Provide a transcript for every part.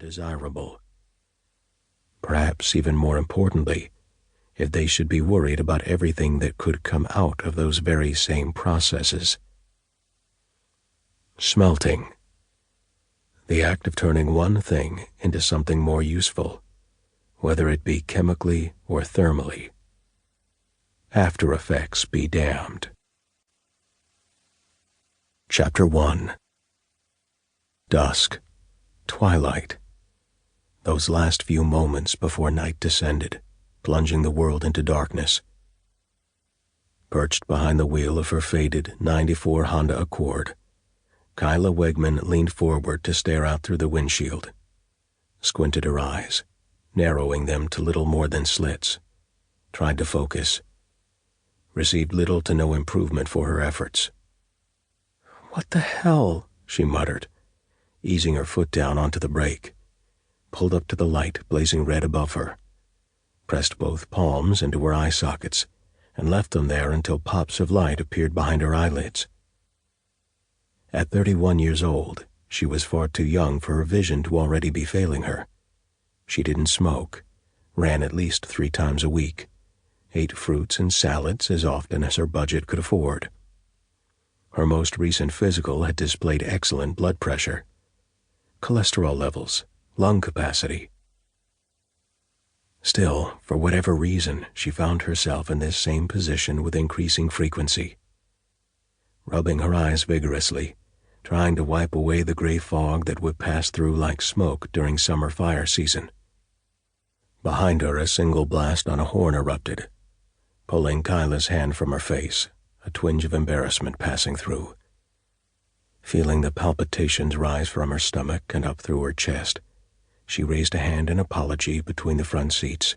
desirable. Perhaps even more importantly, if they should be worried about everything that could come out of those very same processes. Smelting. The act of turning one thing into something more useful, whether it be chemically or thermally. After effects be damned. Chapter 1. Dusk. Twilight. Those last few moments before night descended, plunging the world into darkness. Perched behind the wheel of her faded '94 Honda Accord, Kyla Wegman leaned forward to stare out through the windshield, squinted her eyes, narrowing them to little more than slits, tried to focus, received little to no improvement for her efforts. "What the hell?" she muttered, easing her foot down onto the brake, pulled up to the light blazing red above her, pressed both palms into her eye sockets, and left them there until pops of light appeared behind her eyelids. At 31 years old, she was far too young for her vision to already be failing her. She didn't smoke, ran at least 3 times a week, ate fruits and salads as often as her budget could afford. Her most recent physical had displayed excellent blood pressure, cholesterol levels, lung capacity. Still, for whatever reason, she found herself in this same position with increasing frequency. Rubbing her eyes vigorously, trying to wipe away the gray fog that would pass through like smoke during summer fire season. Behind her, a single blast on a horn erupted, pulling Kyla's hand from her face, a twinge of embarrassment passing through. Feeling the palpitations rise from her stomach and up through her chest, she raised a hand in apology between the front seats,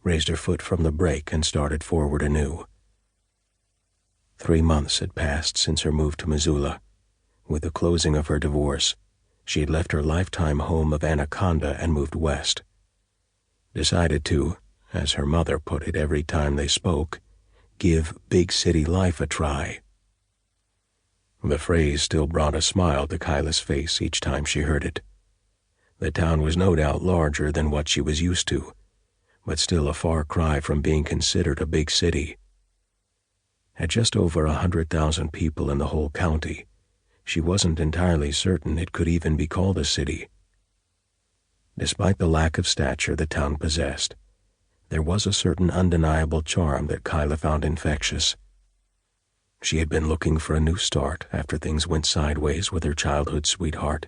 raised her foot from the brake and started forward anew. 3 months had passed since her move to Missoula. With the closing of her divorce, she had left her lifetime home of Anaconda and moved west. Decided to, as her mother put it every time they spoke, give big city life a try. The phrase still brought a smile to Kyla's face each time she heard it. The town was no doubt larger than what she was used to, but still a far cry from being considered a big city. At just over 100,000 people in the whole county, she wasn't entirely certain it could even be called a city. Despite the lack of stature the town possessed, there was a certain undeniable charm that Kyla found infectious. She had been looking for a new start after things went sideways with her childhood sweetheart,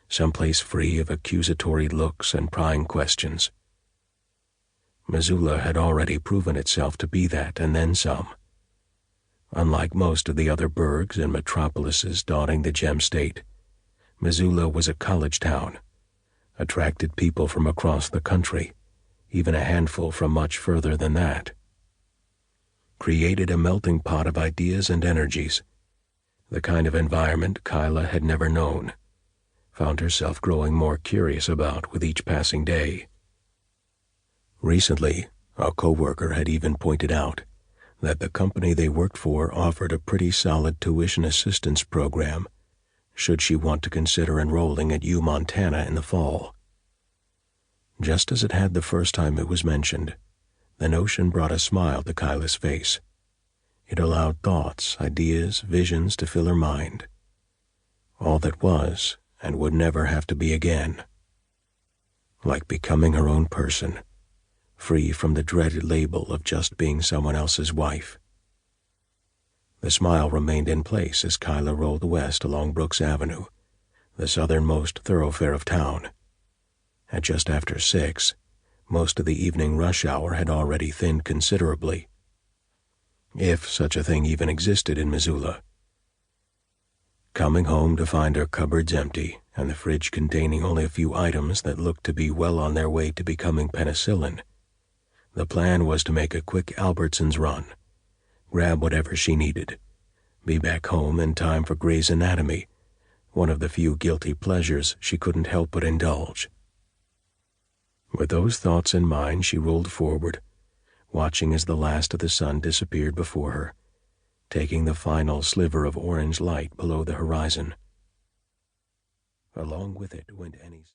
someplace free of accusatory looks and prying questions. Missoula had already proven itself to be that and then some. Unlike most of the other burgs and metropolises dotting the gem state, Missoula was a college town, attracted people from across the country, even a handful from much further than that. Created a melting pot of ideas and energies, the kind of environment Kyla had never known, found herself growing more curious about with each passing day. Recently, a coworker had even pointed out that the company they worked for offered a pretty solid tuition assistance program should she want to consider enrolling at Montana in the fall. Just as it had the first time it was mentioned, the notion brought a smile to Kyla's face. It allowed thoughts, ideas, visions to fill her mind. All that was and would never have to be again. Like becoming her own person, free from the dreaded label of just being someone else's wife. The smile remained in place as Kyla rolled west along Brooks Avenue, the southernmost thoroughfare of town. At just after 6, most of the evening rush hour had already thinned considerably, if such a thing even existed in Missoula. Coming home to find her cupboards empty and the fridge containing only a few items that looked to be well on their way to becoming penicillin, the plan was to make a quick Albertsons run, grab whatever she needed, be back home in time for Grey's Anatomy, one of the few guilty pleasures she couldn't help but indulge. With those thoughts in mind, she rolled forward, watching as the last of the sun disappeared before her, taking the final sliver of orange light below the horizon. Along with it went any